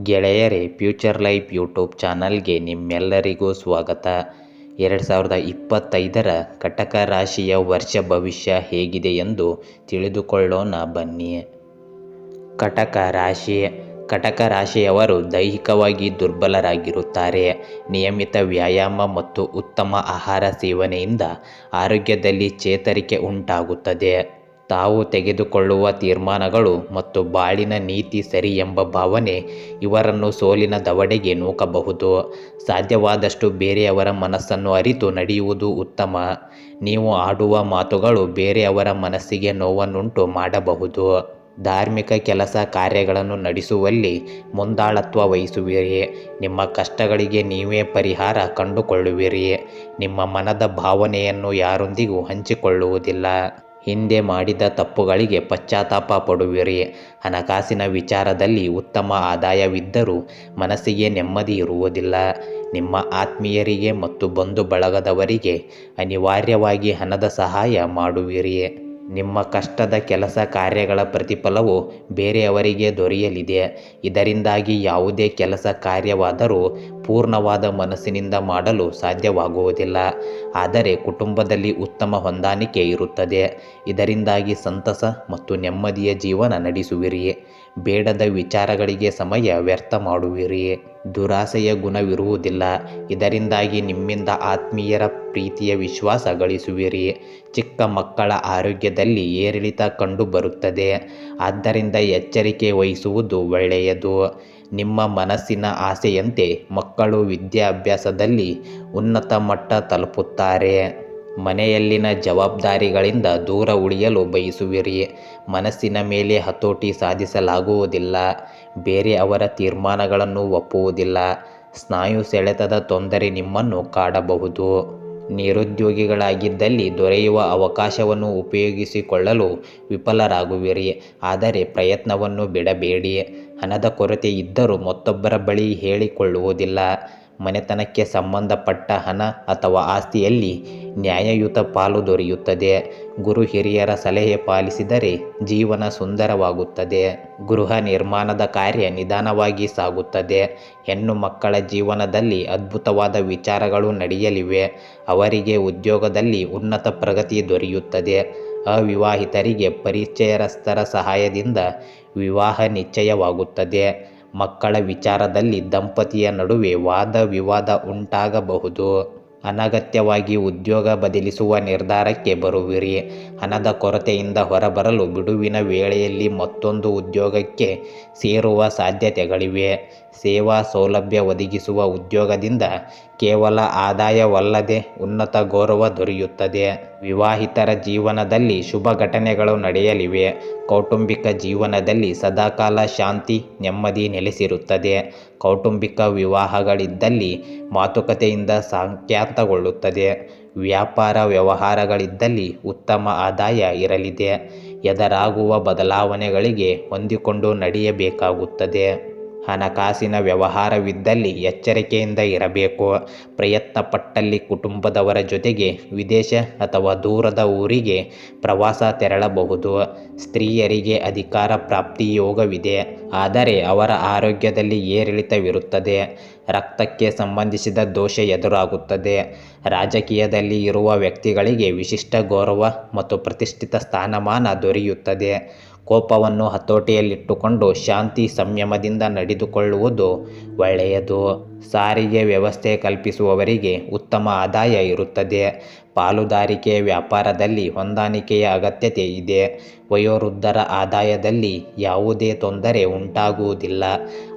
ಗೆಳೆಯರೇ, future life YouTube ಚಾನಲ್ಗೆ ನಿಮ್ಮೆಲ್ಲರಿಗೂ ಸ್ವಾಗತ. 2025ರ ಕಟಕ ರಾಶಿಯ ವರ್ಷ ಭವಿಷ್ಯ ಹೇಗಿದೆ ಎಂದು ತಿಳಿದುಕೊಳ್ಳೋಣ ಬನ್ನಿ. ಕಟಕ ರಾಶಿಯವರು ದೈಹಿಕವಾಗಿ ದುರ್ಬಲರಾಗಿರುತ್ತಾರೆ. ನಿಯಮಿತ ವ್ಯಾಯಾಮ ಮತ್ತು ಉತ್ತಮ ಆಹಾರ ಸೇವನೆಯಿಂದ ಆರೋಗ್ಯದಲ್ಲಿ ಚೇತರಿಕೆ ಉಂಟಾಗುತ್ತದೆ. ತಾವು ತೆಗೆದುಕೊಳ್ಳುವ ತೀರ್ಮಾನಗಳು ಮತ್ತು ಬಾಳಿನ ನೀತಿ ಸರಿ ಎಂಬ ಭಾವನೆ ಇವರನ್ನು ಸೋಲಿನ ದವಡೆಗೆ ನೂಕಬಹುದು. ಸಾಧ್ಯವಾದಷ್ಟು ಬೇರೆಯವರ ಮನಸ್ಸನ್ನು ಅರಿತು ನಡೆಯುವುದು ಉತ್ತಮ. ನೀವು ಆಡುವ ಮಾತುಗಳು ಬೇರೆಯವರ ಮನಸ್ಸಿಗೆ ನೋವನ್ನುಂಟು ಮಾಡಬಹುದು. ಧಾರ್ಮಿಕ ಕೆಲಸ ಕಾರ್ಯಗಳನ್ನು ನಡೆಸುವಲ್ಲಿ ಮುಂದಾಳತ್ವ ವಹಿಸುವಿರಿ. ನಿಮ್ಮ ಕಷ್ಟಗಳಿಗೆ ನೀವೇ ಪರಿಹಾರ ಕಂಡುಕೊಳ್ಳುವಿರಿ. ನಿಮ್ಮ ಮನದ ಭಾವನೆಯನ್ನು ಯಾರೊಂದಿಗೂ ಹಂಚಿಕೊಳ್ಳುವುದಿಲ್ಲ. ಹಿಂದೆ ಮಾಡಿದ ತಪ್ಪುಗಳಿಗೆ ಪಶ್ಚಾತ್ತಾಪ ಪಡುವಿರಿ. ಹಣಕಾಸಿನ ವಿಚಾರದಲ್ಲಿ ಉತ್ತಮ ಆದಾಯವಿದ್ದರೂ ಮನಸ್ಸಿಗೆ ನೆಮ್ಮದಿ ಇರುವುದಿಲ್ಲ. ನಿಮ್ಮ ಆತ್ಮೀಯರಿಗೆ ಮತ್ತು ಬಂಧು ಬಳಗದವರಿಗೆ ಅನಿವಾರ್ಯವಾಗಿ ಹಣದ ಸಹಾಯ ಮಾಡುವಿರಿ. ನಿಮ್ಮ ಕಷ್ಟದ ಕೆಲಸ ಕಾರ್ಯಗಳ ಪ್ರತಿಫಲವು ಬೇರೆಯವರಿಗೆ ದೊರೆಯಲಿದೆ. ಇದರಿಂದಾಗಿ ಯಾವುದೇ ಕೆಲಸ ಕಾರ್ಯವಾದರೂ ಪೂರ್ಣವಾದ ಮನಸ್ಸಿನಿಂದ ಮಾಡಲು ಸಾಧ್ಯವಾಗುವುದಿಲ್ಲ. ಆದರೆ ಕುಟುಂಬದಲ್ಲಿ ಉತ್ತಮ ಹೊಂದಾಣಿಕೆ ಇರುತ್ತದೆ. ಇದರಿಂದಾಗಿ ಸಂತಸ ಮತ್ತು ನೆಮ್ಮದಿಯ ಜೀವನ ನಡೆಸುವಿರಿ. ಬೇಡದ ವಿಚಾರಗಳಿಗೆ ಸಮಯ ವ್ಯರ್ಥ ಮಾಡುವಿರಿ. ದುರಾಸೆಯ ಗುಣವಿರುವುದಿಲ್ಲ. ಇದರಿಂದಾಗಿ ನಿಮ್ಮಿಂದ ಆತ್ಮೀಯರ ಪ್ರೀತಿಯ ವಿಶ್ವಾಸ ಗಳಿಸುವಿರಿ. ಚಿಕ್ಕ ಮಕ್ಕಳ ಆರೋಗ್ಯದಲ್ಲಿ ಏರಿಳಿತ ಕಂಡು ಬರುತ್ತದೆ. ಆದ್ದರಿಂದ ಎಚ್ಚರಿಕೆ ವಹಿಸುವುದು ಒಳ್ಳೆಯದು. ನಿಮ್ಮ ಮನಸ್ಸಿನ ಆಸೆಯಂತೆ ಮಕ್ಕಳು ವಿದ್ಯಾಭ್ಯಾಸದಲ್ಲಿ ಉನ್ನತ ಮಟ್ಟ ತಲುಪುತ್ತಾರೆ. ಮನೆಯಲ್ಲಿನ ಜವಾಬ್ದಾರಿಗಳಿಂದ ದೂರ ಉಳಿಯಲು ಬಯಸುವಿರಿ. ಮನಸ್ಸಿನ ಮೇಲೆ ಹತೋಟಿ ಸಾಧಿಸಲಾಗುವುದಿಲ್ಲ. ಬೇರೆಯವರ ತೀರ್ಮಾನಗಳನ್ನು ಒಪ್ಪುವುದಿಲ್ಲ. ಸ್ನಾಯು ಸೆಳೆತದ ತೊಂದರೆ ನಿಮ್ಮನ್ನು ಕಾಡಬಹುದು. ನಿರುದ್ಯೋಗಿಗಳಾಗಿದ್ದಲ್ಲಿ ದೊರೆಯುವ ಅವಕಾಶವನ್ನು ಉಪಯೋಗಿಸಿಕೊಳ್ಳಲು ವಿಫಲರಾಗುವಿರಿ. ಆದರೆ ಪ್ರಯತ್ನವನ್ನು ಬಿಡಬೇಡಿ. ಹಣದ ಕೊರತೆ ಇದ್ದರೂ ಮತ್ತೊಬ್ಬರ ಬಳಿ ಹೇಳಿಕೊಳ್ಳುವುದಿಲ್ಲ. ಮನೆತನಕ್ಕೆ ಸಂಬಂಧಪಟ್ಟ ಹಣ ಅಥವಾ ಆಸ್ತಿಯಲ್ಲಿ ನ್ಯಾಯಯುತ ಪಾಲು ದೊರೆಯುತ್ತದೆ. ಗುರು ಹಿರಿಯರ ಸಲಹೆ ಪಾಲಿಸಿದರೆ ಜೀವನ ಸುಂದರವಾಗುತ್ತದೆ. ಗೃಹ ನಿರ್ಮಾಣದ ಕಾರ್ಯ ನಿಧಾನವಾಗಿ ಸಾಗುತ್ತದೆ. ಹೆಣ್ಣು ಮಕ್ಕಳ ಜೀವನದಲ್ಲಿ ಅದ್ಭುತವಾದ ವಿಚಾರಗಳು ನಡೆಯಲಿವೆ. ಅವರಿಗೆ ಉದ್ಯೋಗದಲ್ಲಿ ಉನ್ನತ ಪ್ರಗತಿ ದೊರೆಯುತ್ತದೆ. ಅವಿವಾಹಿತರಿಗೆ ಪರಿಚಯಸ್ಥರ ಸಹಾಯದಿಂದ ವಿವಾಹ ನಿಶ್ಚಯವಾಗುತ್ತದೆ. ಮಕ್ಕಳ ವಿಚಾರದಲ್ಲಿ ದಂಪತಿಯ ನಡುವೆ ವಾದ ವಿವಾದ ಉಂಟಾಗಬಹುದು. ಅನಗತ್ಯವಾಗಿ ಉದ್ಯೋಗ ಬದಲಿಸುವ ನಿರ್ಧಾರಕ್ಕೆ ಬರುವಿರಿ. ಹಣದ ಕೊರತೆಯಿಂದ ಹೊರಬರಲು ಬಿಡುವಿನ ವೇಳೆಯಲ್ಲಿ ಮತ್ತೊಂದು ಉದ್ಯೋಗಕ್ಕೆ ಸೇರುವ ಸಾಧ್ಯತೆಗಳಿವೆ. ಸೇವಾ ಸೌಲಭ್ಯ ಒದಗಿಸುವ ಉದ್ಯೋಗದಿಂದ ಕೇವಲ ಆದಾಯವಲ್ಲದೆ ಉನ್ನತ ಗೌರವ ದೊರೆಯುತ್ತದೆ. ವಿವಾಹಿತರ ಜೀವನದಲ್ಲಿ ಶುಭ ಘಟನೆಗಳು ನಡೆಯಲಿವೆ. ಕೌಟುಂಬಿಕ ಜೀವನದಲ್ಲಿ ಸದಾಕಾಲ ಶಾಂತಿ ನೆಮ್ಮದಿ ನೆಲೆಸಿರುತ್ತದೆ. ಕೌಟುಂಬಿಕ ವಿವಾಹಗಳಿದ್ದಲ್ಲಿ ಮಾತುಕತೆಯಿಂದ ಸಾಂಖ್ಯಾಂತಗೊಳ್ಳುತ್ತದೆ. ವ್ಯಾಪಾರ ವ್ಯವಹಾರಗಳಿದ್ದಲ್ಲಿ ಉತ್ತಮ ಆದಾಯ ಇರಲಿದೆ. ಎದುರಾಗುವ ಬದಲಾವಣೆಗಳಿಗೆ ಹೊಂದಿಕೊಂಡು ನಡೆಯಬೇಕಾಗುತ್ತದೆ. ಹಣಕಾಸಿನ ವ್ಯವಹಾರವಿದ್ದಲ್ಲಿ ಎಚ್ಚರಿಕೆಯಿಂದ ಇರಬೇಕು. ಪ್ರಯತ್ನ ಪಟ್ಟಲ್ಲಿ ಕುಟುಂಬದವರ ಜೊತೆಗೆ ವಿದೇಶ ಅಥವಾ ದೂರದ ಊರಿಗೆ ಪ್ರವಾಸ ತೆರಳಬಹುದು. ಸ್ತ್ರೀಯರಿಗೆ ಅಧಿಕಾರ ಪ್ರಾಪ್ತಿ ಯೋಗವಿದೆ. ಆದರೆ ಅವರ ಆರೋಗ್ಯದಲ್ಲಿ ಏರಿಳಿತವಿರುತ್ತದೆ. ರಕ್ತಕ್ಕೆ ಸಂಬಂಧಿಸಿದ ದೋಷ ಎದುರಾಗುತ್ತದೆ. ರಾಜಕೀಯದಲ್ಲಿ ಇರುವ ವ್ಯಕ್ತಿಗಳಿಗೆ ವಿಶಿಷ್ಟ ಗೌರವ ಮತ್ತು ಪ್ರತಿಷ್ಠಿತ ಸ್ಥಾನಮಾನ ದೊರೆಯುತ್ತದೆ. ಕೋಪವನ್ನು ಹತೋಟಿಯಲ್ಲಿಟ್ಟುಕೊಂಡು ಶಾಂತಿ ಸಂಯಮದಿಂದ ನಡೆದುಕೊಳ್ಳುವುದು ಒಳ್ಳೆಯದು. ಸಾರಿಗೆ ವ್ಯವಸ್ಥೆ ಕಲ್ಪಿಸುವವರಿಗೆ ಉತ್ತಮ ಆದಾಯ ಇರುತ್ತದೆ. ಪಾಲುದಾರಿಕೆ ವ್ಯಾಪಾರದಲ್ಲಿ ಹೊಂದಾಣಿಕೆಯ ಅಗತ್ಯತೆ ಇದೆ. ವಯೋವೃದ್ಧರ ಆದಾಯದಲ್ಲಿ ಯಾವುದೇ ತೊಂದರೆ ಉಂಟಾಗುವುದಿಲ್ಲ.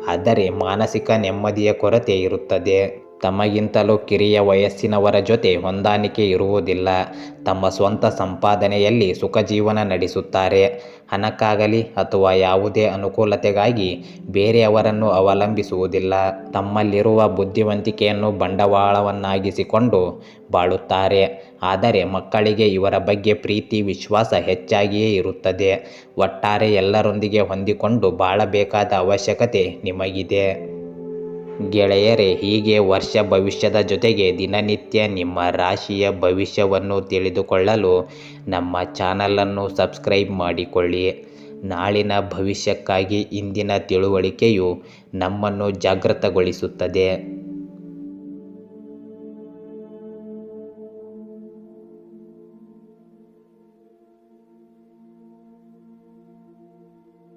ಆದರೆ ಮಾನಸಿಕ ನೆಮ್ಮದಿಯ ಕೊರತೆ ಇರುತ್ತದೆ. ತಮಗಿಂತಲೂ ಕಿರಿಯ ವಯಸ್ಸಿನವರ ಜೊತೆ ಹೊಂದಾಣಿಕೆ ಇರುವುದಿಲ್ಲ. ತಮ್ಮ ಸ್ವಂತ ಸಂಪಾದನೆಯಲ್ಲಿ ಸುಖ ಜೀವನ ನಡೆಸುತ್ತಾರೆ. ಹಣಕ್ಕಾಗಲಿ ಅಥವಾ ಯಾವುದೇ ಅನುಕೂಲತೆಗಾಗಿ ಬೇರೆಯವರನ್ನು ಅವಲಂಬಿಸುವುದಿಲ್ಲ. ತಮ್ಮಲ್ಲಿರುವ ಬುದ್ಧಿವಂತಿಕೆಯನ್ನು ಬಂಡವಾಳವನ್ನಾಗಿಸಿಕೊಂಡು ಬಾಳುತ್ತಾರೆ. ಆದರೆ ಮಕ್ಕಳಿಗೆ ಇವರ ಬಗ್ಗೆ ಪ್ರೀತಿ ವಿಶ್ವಾಸ ಹೆಚ್ಚಾಗಿಯೇ ಇರುತ್ತದೆ. ಒಟ್ಟಾರೆ ಎಲ್ಲರೊಂದಿಗೆ ಹೊಂದಿಕೊಂಡು ಬಾಳಬೇಕಾದ ಅವಶ್ಯಕತೆ ನಿಮಗಿದೆ. ಗೆಳೆಯರೇ, ಹೀಗೆ ವರ್ಷ ಭವಿಷ್ಯದ ಜೊತೆಗೆ ದಿನನಿತ್ಯ ನಿಮ್ಮ ರಾಶಿಯ ಭವಿಷ್ಯವನ್ನು ತಿಳಿದುಕೊಳ್ಳಲು ನಮ್ಮ ಚಾನಲನ್ನು ಸಬ್ಸ್ಕ್ರೈಬ್ ಮಾಡಿಕೊಳ್ಳಿ. ನಾಳಿನ ಭವಿಷ್ಯಕ್ಕಾಗಿ ಇಂದಿನ ತಿಳುವಳಿಕೆಯು ನಮ್ಮನ್ನು ಜಾಗೃತಗೊಳಿಸುತ್ತದೆ.